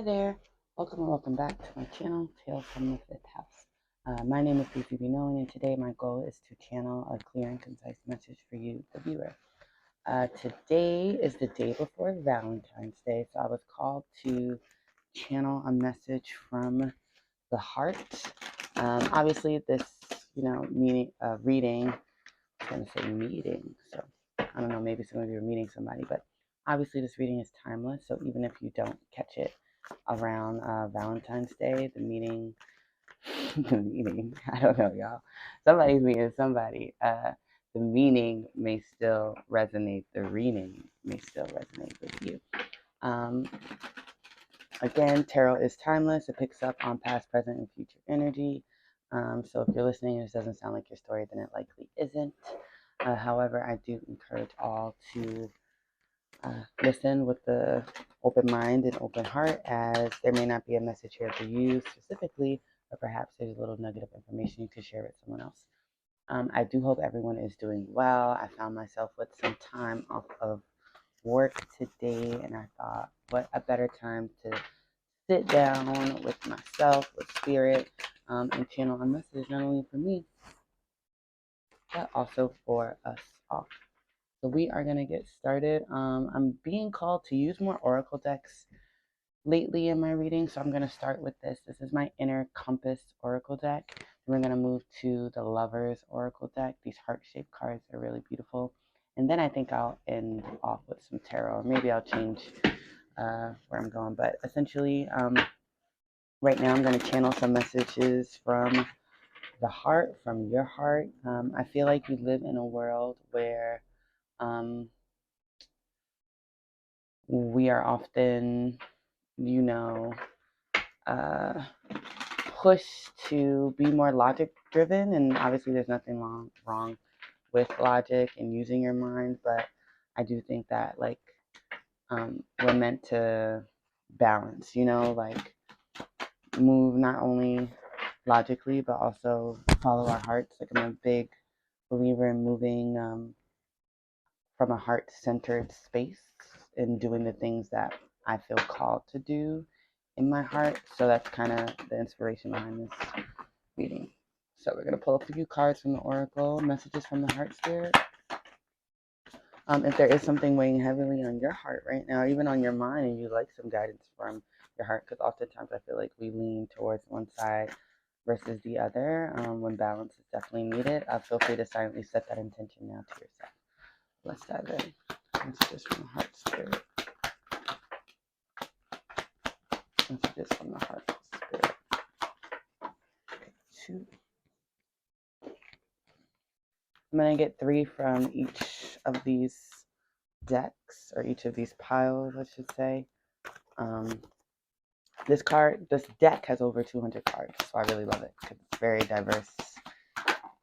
Hi there, welcome and welcome back to my channel, Tales from the Fifth House. My name is BCB Knowing, and today my goal is to channel a clear and concise message for you, the viewer. Today is the day before Valentine's Day, so I was called to channel a message from the heart. Obviously, this, reading, I was going to say meeting, so I don't know, maybe some of you are meeting somebody, but obviously this reading is timeless, so even if you don't catch it around Valentine's Day, the meeting, I don't know, y'all. Somebody's meeting somebody. The meaning may still resonate. The reading may still resonate with you. Um, Again, tarot is timeless. It picks up on past, present, and future energy. So if you're listening and this doesn't sound like your story, then it likely isn't. However, I do encourage all to listen with the open mind and open heart, as there may not be a message here for you specifically, but perhaps there's a little nugget of information you could share with someone else. I do hope everyone is doing well. I found myself with some time off of work today, and I thought, what a better time to sit down with myself, with spirit, and channel a message not only for me, but also for us all. So we are going to get started. I'm being called to use more oracle decks lately in my reading, so I'm going to start with this. This is my Inner Compass oracle deck. We're going to move to the Lovers oracle deck. These heart-shaped cards are really beautiful. And then I think I'll end off with some tarot, or maybe I'll change where I'm going. But essentially, right now I'm going to channel some messages from the heart, from your heart. I feel like we live in a world where we are often, you know, uh, pushed to be more logic driven, and obviously there's nothing wrong with logic and using your mind, but I do think that we're meant to balance, like move not only logically but also follow our hearts. Like, I'm a big believer in moving from a heart-centered space and doing the things that I feel called to do in my heart. So that's kind of the inspiration behind this reading. So we're going to pull a few cards from the Oracle, messages from the Heart Spirit. If there is something weighing heavily on your heart right now, even on your mind, and you like some guidance from your heart, because oftentimes I feel like we lean towards one side versus the other, when balance is definitely needed, feel free to silently set that intention now to yourself. Let's dive in. Messages from the Heart Spirit. Messages from the Heart Spirit. Okay, 2. I'm going to get 3 from each of these decks, or each of these piles, I should say. This deck has over 200 cards, so I really love it because it's very diverse.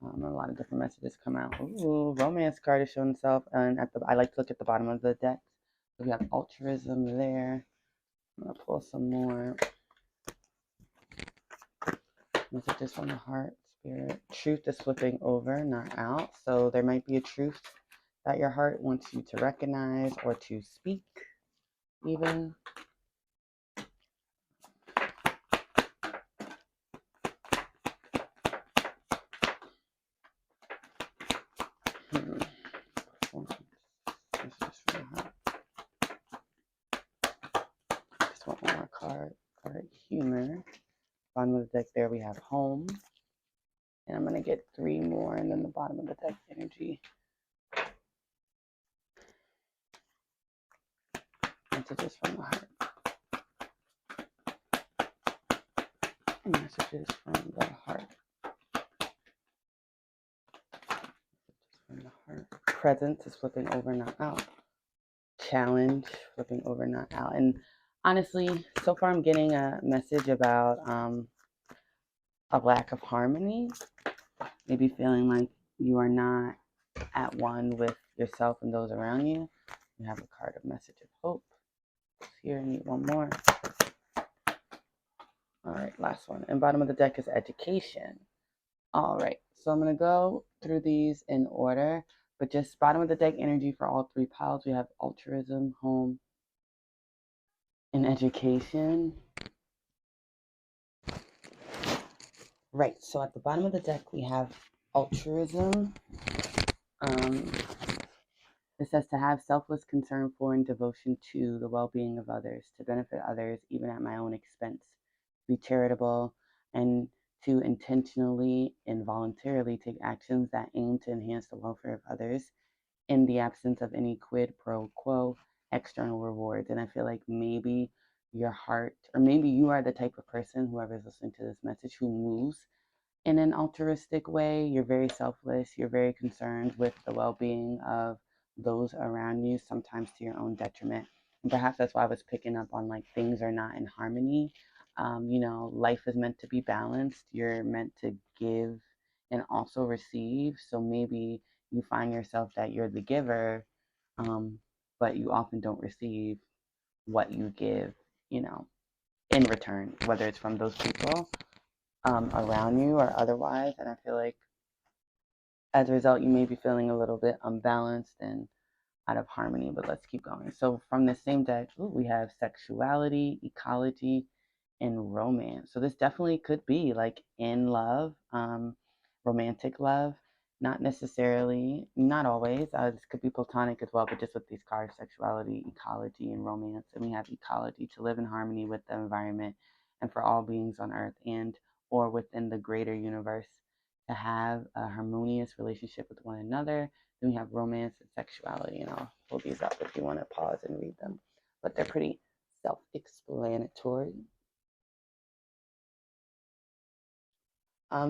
A lot of different messages come out. Ooh, romance card is showing itself, and I like to look at the bottom of the deck. So we have altruism there. I'm gonna pull some more messages from the Heart Spirit. Truth is flipping over, not out. So there might be a truth that your heart wants you to recognize or to speak, even. Messages from the Heart. Just want one more card. Alright, humor. Bottom of the deck there we have home. And I'm going to get 3 more, and then the bottom of the deck, energy. Messages from the heart. Messages from the heart. Messages from the heart. Presence is flipping over, not out. Challenge, flipping over, not out. And honestly, so far I'm getting a message about a lack of harmony. Maybe feeling like you are not at one with yourself and those around you. You have a card of message of hope. Here, I need one more. All right, last one. And bottom of the deck is education. All right, so I'm going to go through these in order, but just bottom of the deck energy for all 3 piles. We have altruism, home, and education. Right, so at the bottom of the deck we have altruism. Um, it says to have selfless concern for and devotion to the well being of others, to benefit others even at my own expense, to be charitable, and to intentionally and voluntarily take actions that aim to enhance the welfare of others in the absence of any quid pro quo external rewards. And I feel like maybe your heart, or maybe you are the type of person, whoever's listening to this message, who moves in an altruistic way. You're very selfless. You're very concerned with the well being of those around you, sometimes to your own detriment. And perhaps that's why I was picking up on like things are not in harmony. Life is meant to be balanced. You're meant to give and also receive. So maybe you find yourself that you're the giver, um, but you often don't receive what you give, you know, in return, whether it's from those people around you or otherwise. And I feel like as a result, you may be feeling a little bit unbalanced and out of harmony, but let's keep going. So from the same deck, we have sexuality, ecology, and romance. So this definitely could be like in love, romantic love, not necessarily, not always. This could be platonic as well, but just with these cards, sexuality, ecology, and romance. And we have ecology, to live in harmony with the environment and for all beings on earth and or within the greater universe, to have a harmonious relationship with one another. Then we have romance and sexuality, and I'll pull these up if you want to pause and read them. But they're pretty self-explanatory.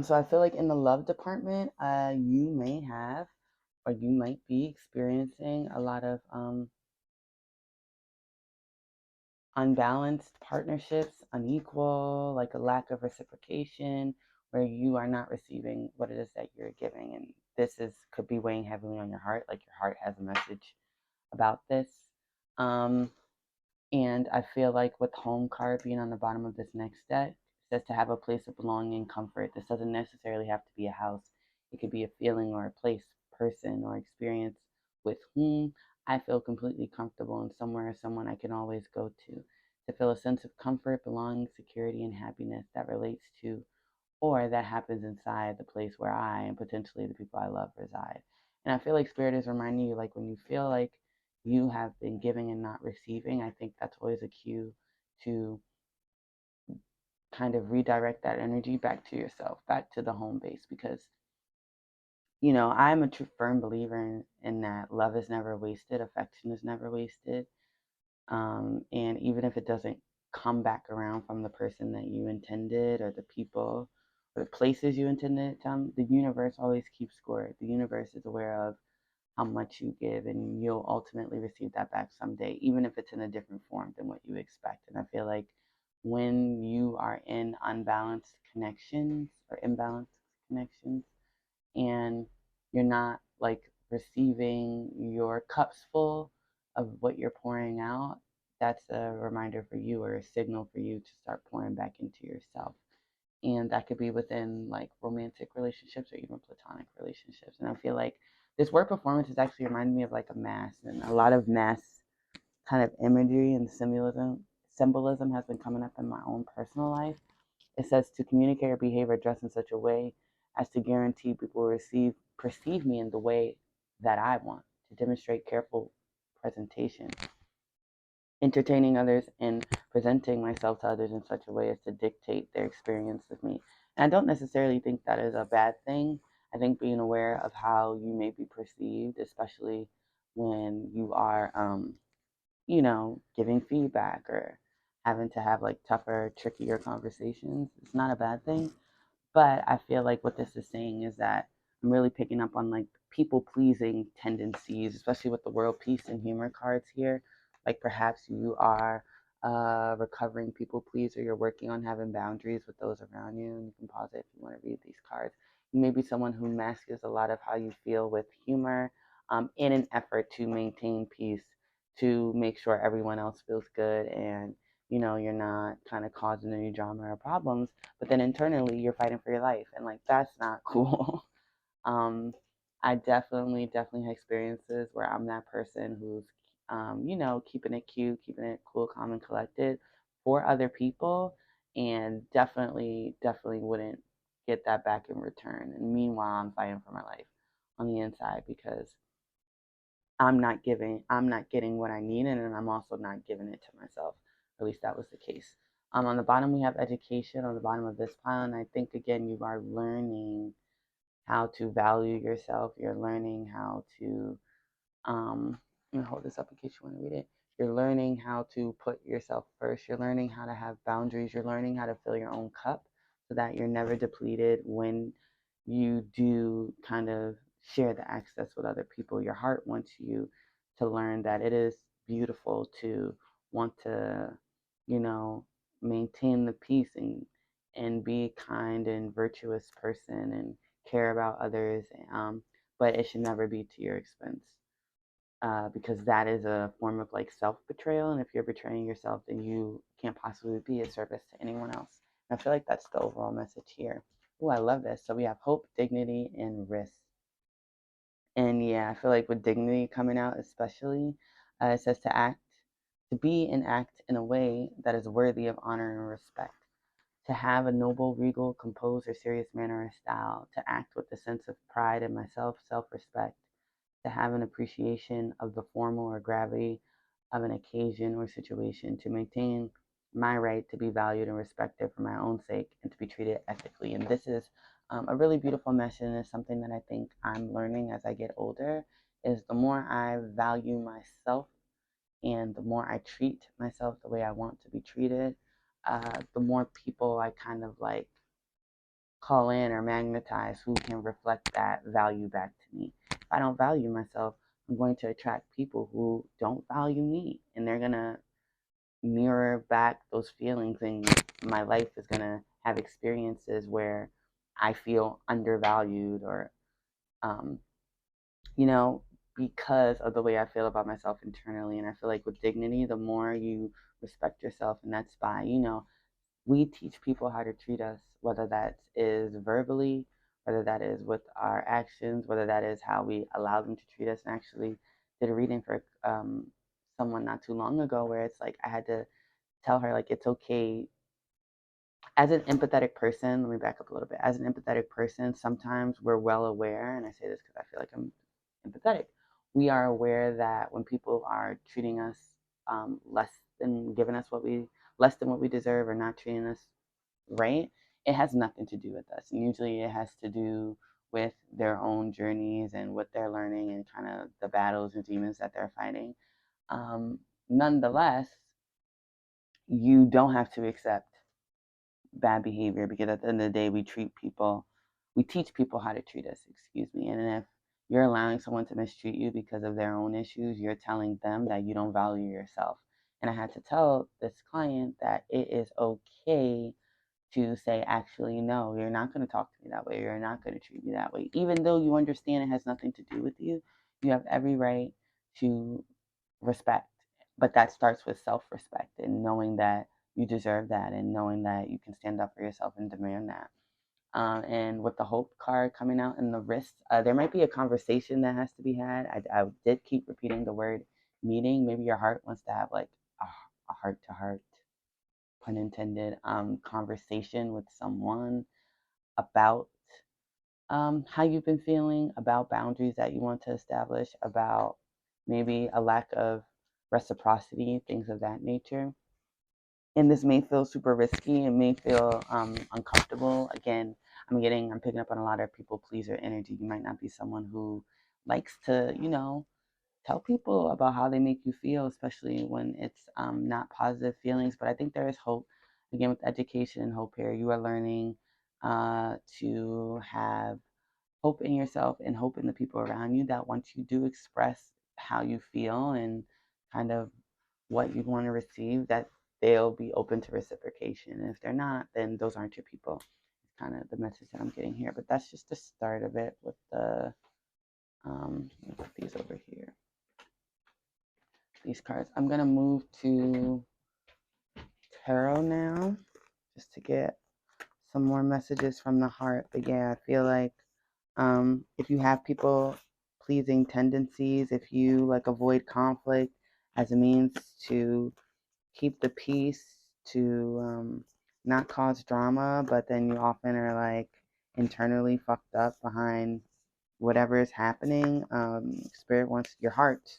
So I feel like in the love department, you may have or you might be experiencing a lot of unbalanced partnerships, unequal, like a lack of reciprocation, where you are not receiving what it is that you're giving. And this is could be weighing heavily on your heart, like your heart has a message about this. Um, And I feel like with home card being on the bottom of this next deck, it says to have a place of belonging and comfort. This doesn't necessarily have to be a house. It could be a feeling or a place, person, or experience with whom I feel completely comfortable and somewhere or someone I can always go to feel a sense of comfort, belonging, security, and happiness that relates to or that happens inside the place where I and potentially the people I love reside. And I feel like Spirit is reminding you, like, when you feel like you have been giving and not receiving, I think that's always a cue to kind of redirect that energy back to yourself, back to the home base. Because, I'm a true firm believer in that love is never wasted, affection is never wasted. And even if it doesn't come back around from the person that you intended or the people or the places you intended, the universe always keeps score. The universe is aware of how much you give, and you'll ultimately receive that back someday, even if it's in a different form than what you expect. And I feel like when you are in unbalanced connections or imbalanced connections, and you're not like receiving your cups full of what you're pouring out, that's a reminder for you or a signal for you to start pouring back into yourself. And that could be within like romantic relationships or even platonic relationships. And I feel like this word performance is actually reminding me of like a mass, and a lot of mass kind of imagery and symbolism has been coming up in my own personal life. It says to communicate or behave or dress in such a way as to guarantee people will perceive me in the way that I want, to demonstrate careful presentation, entertaining others and presenting myself to others in such a way as to dictate their experience of me. And I don't necessarily think that is a bad thing. I think being aware of how you may be perceived, especially when you are, giving feedback or having to have like tougher, trickier conversations, it's not a bad thing. But I feel like what this is saying is that I'm really picking up on like people pleasing tendencies, especially with the world peace and humor cards here. Like perhaps you are a recovering people pleaser, you're working on having boundaries with those around you, and you can pause it if you want to read these cards. You may be someone who masks a lot of how you feel with humor in an effort to maintain peace, to make sure everyone else feels good and you're not kind of causing any drama or problems, but then internally you're fighting for your life, and like that's not cool. um I definitely have experiences where I'm that person who's keeping it cute, keeping it cool, calm, and collected for other people, and definitely wouldn't get that back in return. And meanwhile, I'm fighting for my life on the inside because I'm not getting what I need, and I'm also not giving it to myself. At least that was the case. On the bottom, we have education on the bottom of this pile, and I think again, you are learning how to value yourself. You're learning how to let me hold this up in case you want to read it. You're learning how to put yourself first. You're learning how to have boundaries. You're learning how to fill your own cup so that you're never depleted when you do kind of share the access with other people. Your heart wants you to learn that it is beautiful to want to, you know, maintain the peace and be a kind and virtuous person and care about others. But it should never be to your expense, because that is a form of like self betrayal. And if you're betraying yourself, then you can't possibly be a service to anyone else. And I feel like that's the overall message here. Oh, I love this. So we have hope, dignity, and risk. And yeah, I feel like with dignity coming out, especially, it says to be and act in a way that is worthy of honor and respect. To have a noble, regal, composed, or serious manner or style. To act with a sense of pride in myself, self respect. To have an appreciation of the formal or gravity of an occasion or situation, to maintain my right to be valued and respected for my own sake and to be treated ethically. And this is a really beautiful message, and it's something that I think I'm learning as I get older, is the more I value myself and the more I treat myself the way I want to be treated, the more people I kind of like call in or magnetize who can reflect that value back to me. If I don't value myself, I'm going to attract people who don't value me, and they're going to mirror back those feelings, and my life is going to have experiences where I feel undervalued or, um, you know, because of the way I feel about myself internally. And I feel like with dignity, the more you respect yourself, and that's by, we teach people how to treat us, whether that is verbally, whether that is with our actions, whether that is how we allow them to treat us. And actually did a reading for someone not too long ago where it's like I had to tell her like it's okay as an empathetic person. Let me back up a little bit. As an empathetic person, sometimes we're well aware, and I say this because I feel like I'm empathetic. We are aware that when people are treating us less than giving us what we less than what we deserve or not treating us right, it has nothing to do with us. And usually it has to do with their own journeys and what they're learning and kind of the battles and demons that they're fighting. Nonetheless, you don't have to accept bad behavior because at the end of the day, we teach people how to treat us, excuse me. And if you're allowing someone to mistreat you because of their own issues, you're telling them that you don't value yourself. And I had to tell this client that it is okay to say, actually, no, you're not going to talk to me that way. You're not going to treat me that way. Even though you understand it has nothing to do with you, you have every right to respect. But that starts with self respect and knowing that you deserve that and knowing that you can stand up for yourself and demand that. And with the hope card coming out in the wrist, there might be a conversation that has to be had. I did keep repeating the word meeting. Maybe your heart wants to have like a heart to heart, pun intended, conversation with someone about how you've been feeling, about boundaries that you want to establish, about maybe a lack of reciprocity, things of that nature. And this may feel super risky. It may feel uncomfortable. Again, I'm picking up on a lot of people pleaser energy. You might not be someone who likes to, tell people about how they make you feel, especially when it's not positive feelings. But I think there is hope. Again, with education and hope here, you are learning to have hope in yourself and hope in the people around you, that once you do express how you feel and kind of what you want to receive, that they'll be open to reciprocation. And if they're not, then those aren't your people. It's kind of the message that I'm getting here. But that's just the start of it with the, let me put these over here. These cards. I'm going to move to tarot now just to get some more messages from the heart. But yeah, I feel like if you have people pleasing tendencies, if you like avoid conflict as a means to keep the peace, to not cause drama, but then you often are like internally fucked up behind whatever is happening. Spirit wants your heart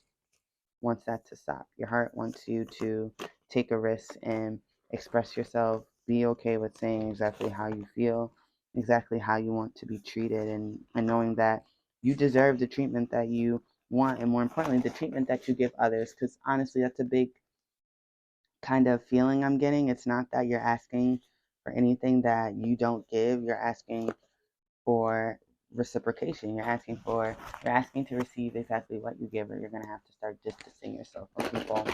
wants that to stop. Your heart wants you to take a risk and express yourself. Be okay with saying exactly how you feel, exactly how you want to be treated, and knowing that you deserve the treatment that you want, and more importantly, the treatment that you give others. Because honestly, that's a big kind of feeling I'm getting. It's not that you're asking for anything that you don't give, you're asking for reciprocation. You're asking to receive exactly what you give, or you're gonna have to start distancing yourself from people.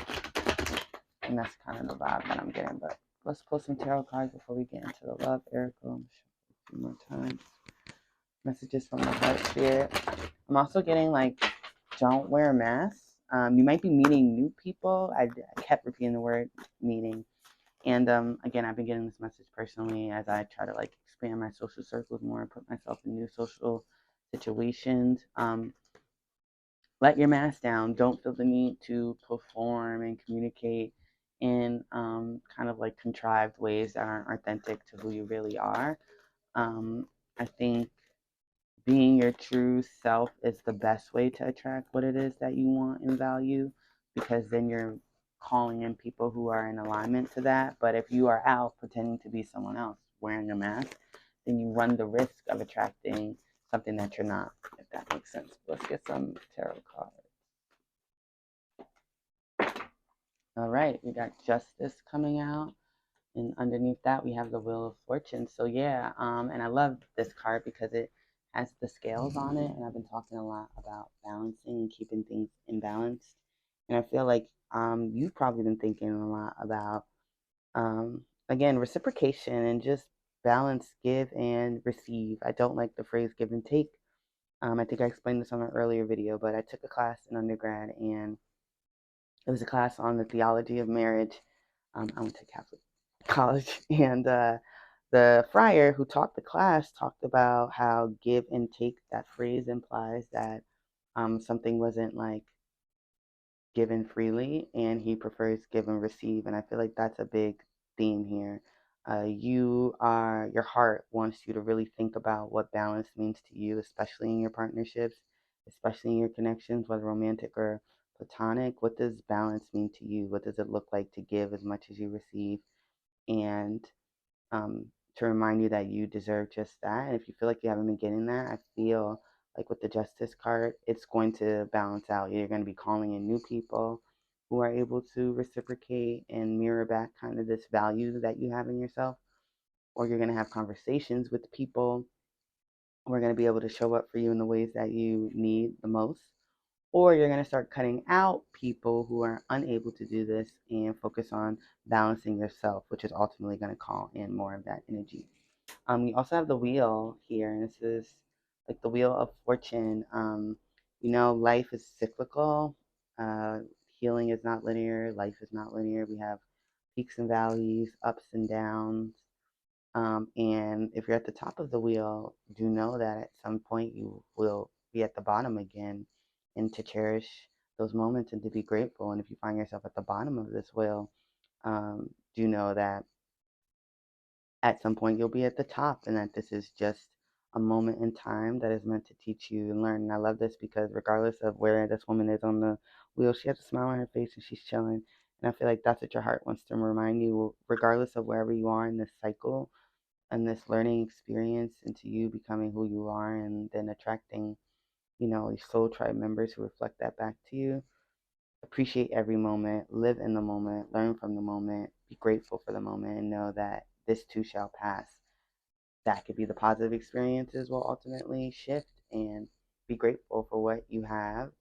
And that's kind of the vibe that I'm getting. But let's pull some tarot cards before we get into the love, Erica. I'm a few more times. Messages from the heart spirit. I'm also getting like, don't wear a mask. You might be meeting new people. I kept repeating the word meeting. And again, I've been getting this message personally as I try to like expand my social circles more and put myself in new social situations. Let your mask down. Don't feel the need to perform and communicate in kind of like contrived ways that aren't authentic to who you really are. I think being your true self is the best way to attract what it is that you want and value, because then you're calling in people who are in alignment to that. But if you are out pretending to be someone else wearing a mask, then you run the risk of attracting something that you're not, if that makes sense. Let's get some tarot cards. All right, we got Justice coming out, and underneath that we have the Wheel of Fortune. So yeah, and I love this card because it has the scales on it, and I've been talking a lot about balancing and keeping things in balance. And I feel like you've probably been thinking a lot about again, reciprocation and just balance, give and receive. I don't like the phrase give and take. I think I explained this on an earlier video, but I took a class in undergrad, and it was a class on the theology of marriage. I went to Catholic college, and the friar who taught the class talked about how give and take, that phrase implies that something wasn't like given freely, and he prefers give and receive. And I feel like that's a big theme here. Your heart wants you to really think about what balance means to you, especially in your partnerships, especially in your connections, whether romantic or platonic. What does balance mean to you? What does it look like to give as much as you receive? And um, to remind you that you deserve just that. And if you feel like you haven't been getting that, I feel like with the Justice card, it's going to balance out. You're going to be calling in new people who are able to reciprocate and mirror back kind of this value that you have in yourself, or you're going to have conversations with people who are going to be able to show up for you in the ways that you need the most. Or you're going to start cutting out people who are unable to do this and focus on balancing yourself, which is ultimately going to call in more of that energy. You also have the wheel here, and this is like the wheel of fortune. Life is cyclical. Uh, Healing is not linear. Life is not linear. We have peaks and valleys, ups and downs. And if you're at the top of the wheel, do know that at some point you will be at the bottom again, and to cherish those moments and to be grateful. And if you find yourself at the bottom of this wheel, do know that at some point you'll be at the top, and that this is just a moment in time that is meant to teach you and learn. And I love this because regardless of where this woman is on the wheel, she has a smile on her face and she's chilling. And I feel like that's what your heart wants to remind you, regardless of wherever you are in this cycle and this learning experience into you becoming who you are, and then attracting, your soul tribe members who reflect that back to you. Appreciate every moment, live in the moment, learn from the moment, be grateful for the moment, and know that this too shall pass. That could be the positive experiences will ultimately shift, and be grateful for what you have,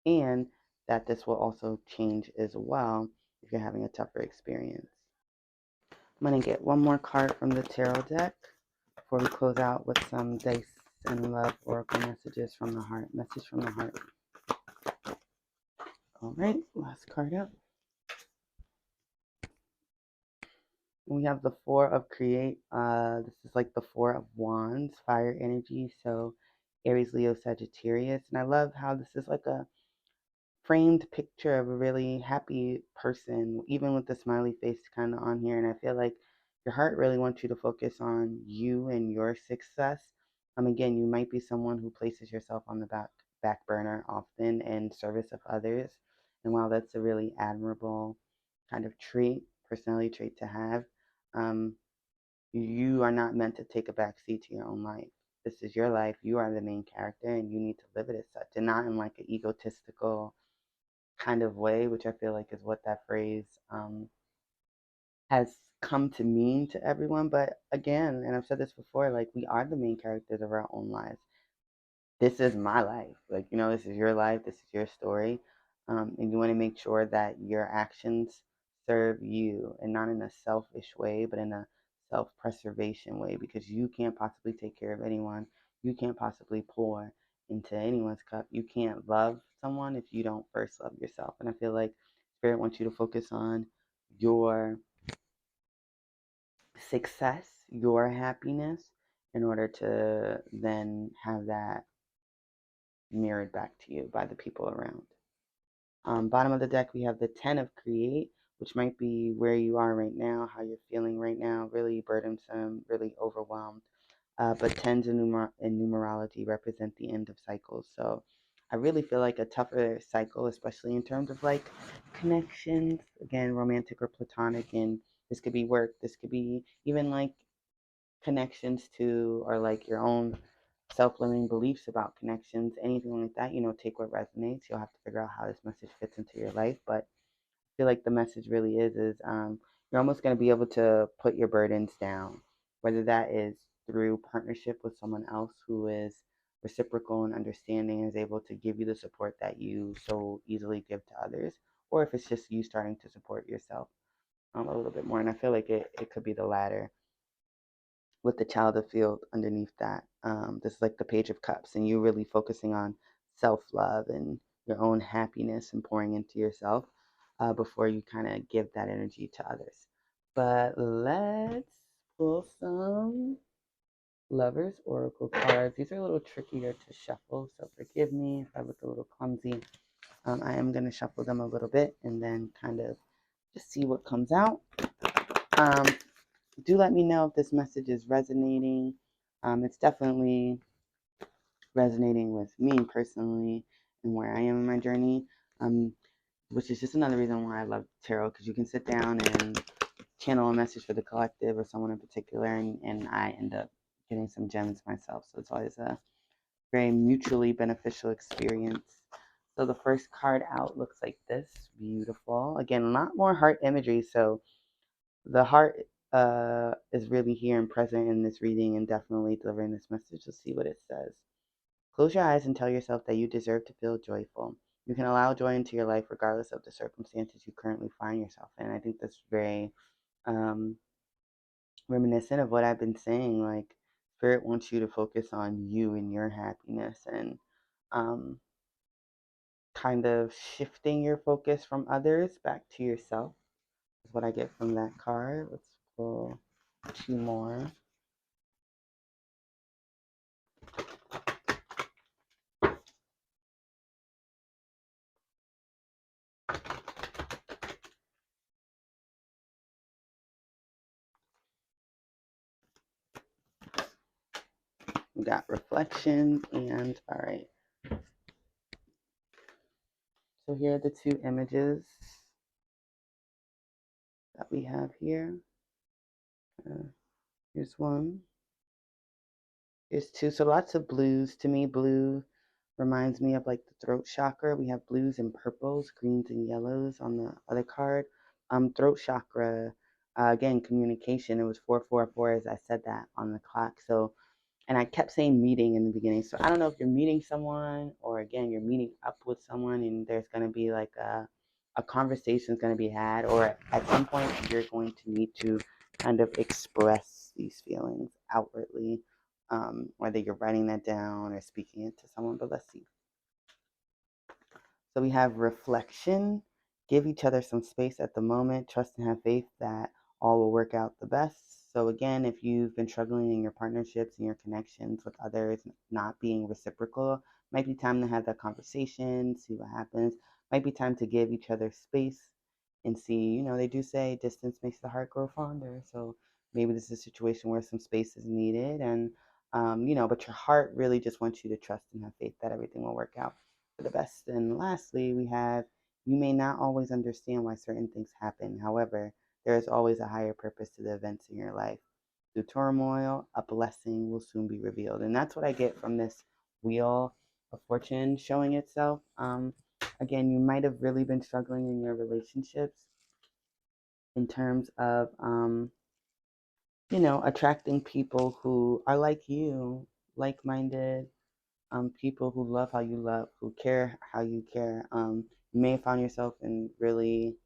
and that this will also change as well if you're having a tougher experience. I'm going to get one more card from the tarot deck before we close out with some dice and love oracle messages from the heart. Message from the heart. All right, last card up. We have the Four of Create. This is like the Four of Wands, fire energy. So Aries, Leo, Sagittarius. And I love how this is like a framed picture of a really happy person, even with the smiley face kind of on here. And I feel like Your heart really wants you to focus on you and your success. Again, you might be someone who places yourself on the back burner often in service of others. And while that's a really admirable kind of personality trait to have, um, you are not meant to take a back seat to your own life. This is your life. You are the main character, and you need to live it as such, and not in like an egotistical kind of way, which I feel like is what that phrase has come to mean to everyone. But again, and I've said this before, like we are the main characters of our own lives. This is my life. Like, this is your life, this is your story. And you want to make sure that your actions serve you and not in a selfish way, but in a self preservation way because you can't possibly take care of anyone. You can't possibly pour into anyone's cup. You can't love someone if you don't first love yourself. And I feel like Spirit wants you to focus on your success, your happiness, in order to then have that mirrored back to you by the people around. Bottom of the deck, we have the 10 of Create, which might be where you are right now, how you're feeling right now, really burdensome, really overwhelmed. But tens in numerology represent the end of cycles. So I really feel like a tougher cycle, especially in terms of like connections, again, romantic or platonic. And this could be work, this could be even like connections to or like your own self-limiting beliefs about connections, anything like that, take what resonates. You'll have to figure out how this message fits into your life. But I feel like the message really is you're almost going to be able to put your burdens down, whether that is through partnership with someone else who is reciprocal and understanding and is able to give you the support that you so easily give to others, or if it's just you starting to support yourself a little bit more. And I feel like it could be the latter with the child of field underneath that. This is like the Page of Cups, and you really focusing on self love and your own happiness and pouring into yourself before you kind of give that energy to others. But let's pull some Lovers Oracle cards. These are a little trickier to shuffle, so forgive me if I look a little clumsy. I am going to shuffle them a little bit and then kind of just see what comes out. Um, do let me know if this message is resonating. It's definitely resonating with me personally and where I am in my journey, which is just another reason why I love tarot, because you can sit down and channel a message for the collective or someone in particular, and I end up getting some gems myself. So it's always a very mutually beneficial experience. So the first card out looks like this. Beautiful. Again, a lot more heart imagery. So the heart is really here and present in this reading and definitely delivering this message. Let's see what it says. Close your eyes and tell yourself that you deserve to feel joyful. You can allow joy into your life regardless of the circumstances you currently find yourself in. I think that's very um, reminiscent of what I've been saying. Like, Spirit wants you to focus on you and your happiness and um, kind of shifting your focus from others back to yourself is what I get from that card. Let's pull two more. We got reflection and all right. So here are the two images that we have here. Here's one. Here's two. So lots of blues. To me, blue reminds me of like the throat chakra. We have blues and purples, greens and yellows on the other card. Throat chakra, again, communication. It was 444 as I said that on the clock. So and I kept saying meeting in the beginning. So I don't know if you're meeting someone or again you're meeting up with someone and there's gonna be like a conversation is gonna be had, or at some point you're going to need to kind of express these feelings outwardly, whether you're writing that down or speaking it to someone. But let's see. So we have reflection. Give each other some space at the moment. Trust and have faith that all will work out the best. So again, if you've been struggling in your partnerships and your connections with others not being reciprocal, might be time to have that conversation, see what happens. Might be time to give each other space and see, they do say distance makes the heart grow fonder. So maybe this is a situation where some space is needed, and but your heart really just wants you to trust and have faith that everything will work out for the best. And lastly, we have, you may not always understand why certain things happen. However, there is always a higher purpose to the events in your life. Through turmoil, a blessing will soon be revealed. And that's what I get from this wheel of fortune showing itself. Again, you might have really been struggling in your relationships in terms of, attracting people who are like you, like minded, people who love how you love, who care how you care. You may have found yourself in really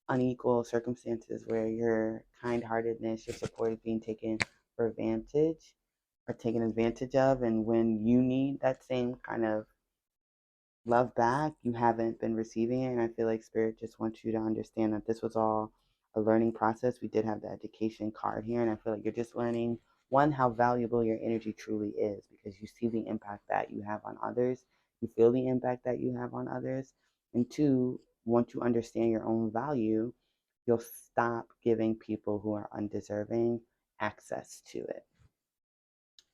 unequal circumstances where your kind heartedness, your support is being taken for advantage or taken advantage of. And when you need that same kind of love back, you haven't been receiving it. And I feel like Spirit just wants you to understand that this was all a learning process. We did have the education card here, and I feel like you're just learning, one, how valuable your energy truly is, because you see the impact that you have on others, you feel the impact that you have on others. And two, once you understand your own value, you'll stop giving people who are undeserving access to it.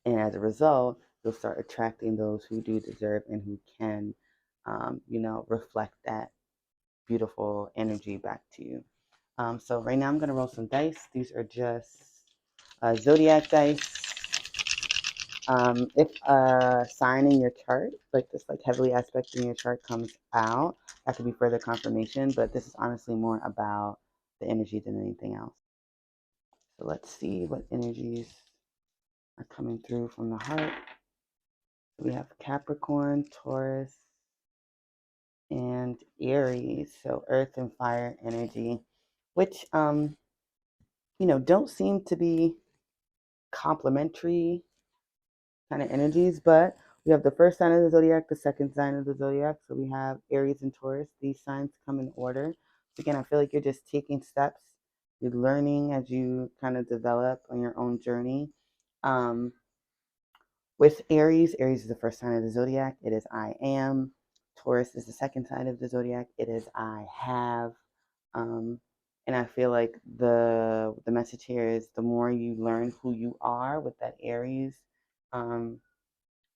And as a result, you'll start attracting those who do deserve and who can, reflect that beautiful energy back to you. So right now I'm going to roll some dice. These are just zodiac dice. If a sign in your chart, like this, like heavily aspecting your chart comes out, that could be further confirmation, but this is honestly more about the energy than anything else. So let's see what energies are coming through from the heart. We have Capricorn, Taurus, and Aries. So earth and fire energy, which don't seem to be complementary kind of energies, but we have the first sign of the zodiac, the second sign of the zodiac. So we have Aries and Taurus. These signs come in order. So again, I feel like you're just taking steps. You're learning as you kind of develop on your own journey. With Aries, Aries is the first sign of the zodiac. It is I am. Taurus is the second sign of the zodiac. It is I have. Um, and I feel like the message here is the more you learn who you are with that Aries. Um,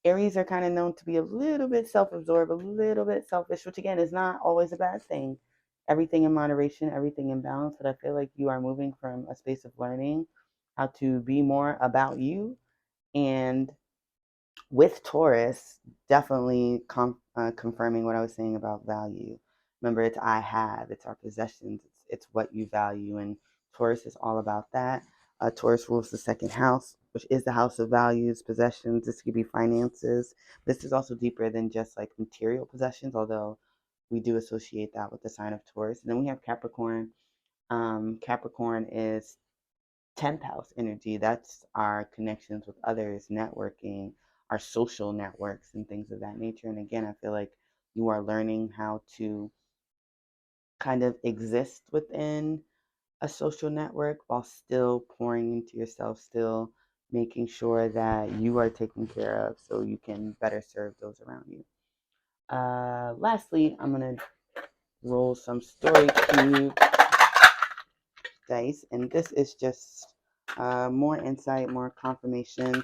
Aries are kind of known to be a little bit self-absorbed, a little bit selfish, which again is not always a bad thing. Everything in moderation, everything in balance. But I feel like you are moving from a space of learning how to be more about you, and with Taurus, definitely confirming what I was saying about value. Remember, it's I have, it's our possessions, it's what you value, and Taurus is all about that. Taurus rules the second house, which is the house of values, possessions. This could be finances. This is also deeper than just like material possessions, although we do associate that with the sign of Taurus. And then we have Capricorn. Capricorn is 10th house energy. That's our connections with others, networking, our social networks, and things of that nature. And again, I feel like you are learning how to kind of exist within a social network while still pouring into yourself, still making sure that you are taken care of so you can better serve those around you. Lastly, I'm going to roll some story cube dice, and this is just more insight, more confirmation.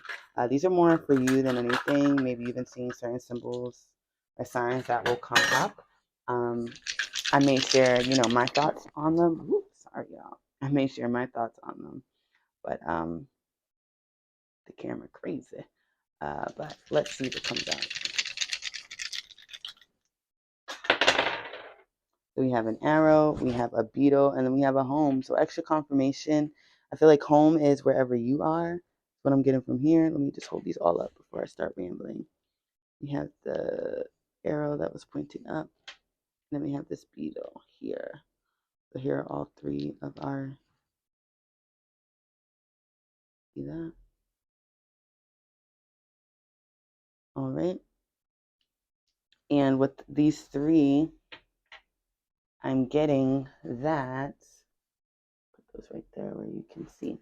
These are more for you than anything. Maybe you've been seeing certain symbols or signs that will come up. I may share, my thoughts on them. Oops, sorry, y'all. I may share my thoughts on them, but the camera crazy. But let's see what comes out. So we have an arrow, we have a beetle, and then we have a home. So extra confirmation. I feel like home is wherever you are. That's what I'm getting from here. Let me just hold these all up before I start rambling. We have the arrow that was pointing up. And then we have this beetle here. So here are all three of our, see that? All right. And with these three, I'm getting that, put those right there where you can see.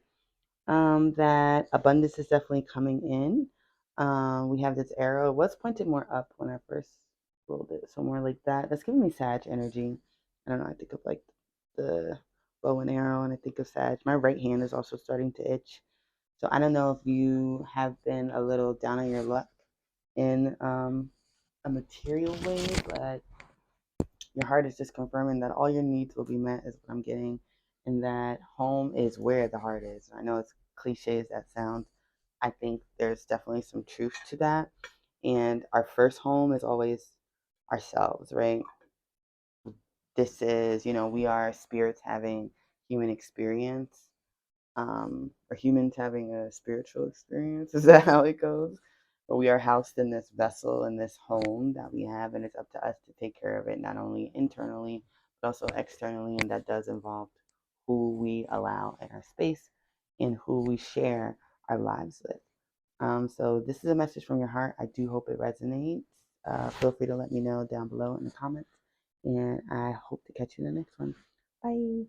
That abundance is definitely coming in. We have this arrow. It was pointed more up when I first rolled it, so more like that. That's giving me Sag energy. I don't know. I think of like the bow and arrow and I think of Sag. My right hand is also starting to itch. So I don't know if you have been a little down on your luck in a material way, but your heart is just confirming that all your needs will be met, is what I'm getting, and that home is where the heart is. I know it's cliche as that sounds. I think there's definitely some truth to that. And our first home is always ourselves, right? This is, we are spirits having human experience, or humans having a spiritual experience. Is that how it goes? But we are housed in this vessel, in this home that we have, and it's up to us to take care of it, not only internally, but also externally. And that does involve who we allow in our space and who we share our lives with. So this is a message from your heart. I do hope it resonates. Feel free to let me know down below in the comments. And I hope to catch you in the next one. Bye.